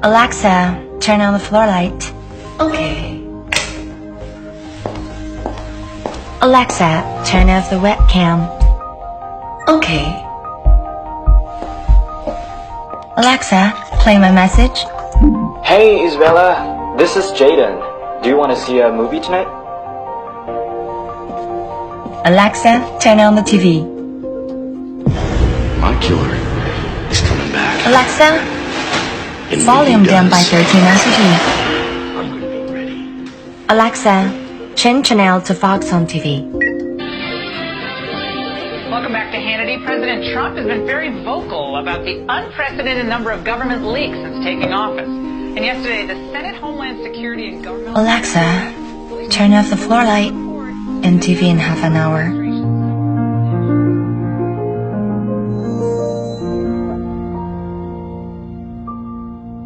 Alexa, turn on the floor light. Okay. Alexa, turn off the webcam. Okay. Alexa, play my message. Hey Isabella, this is Jaden. Do you want to see a movie tonight? Alexa, turn on the TV. My killer is coming back. Alexa, And when volume he down by does, 13 on TV. I'm gonna be ready. Alexa, change channel to Fox on TV. Welcome back to Hannity. President Trump has been very vocal about the unprecedented number of government leaks since taking office. And yesterday, the Senate Homeland Security and Government... Alexa, turn off the floor light and TV in half an hour.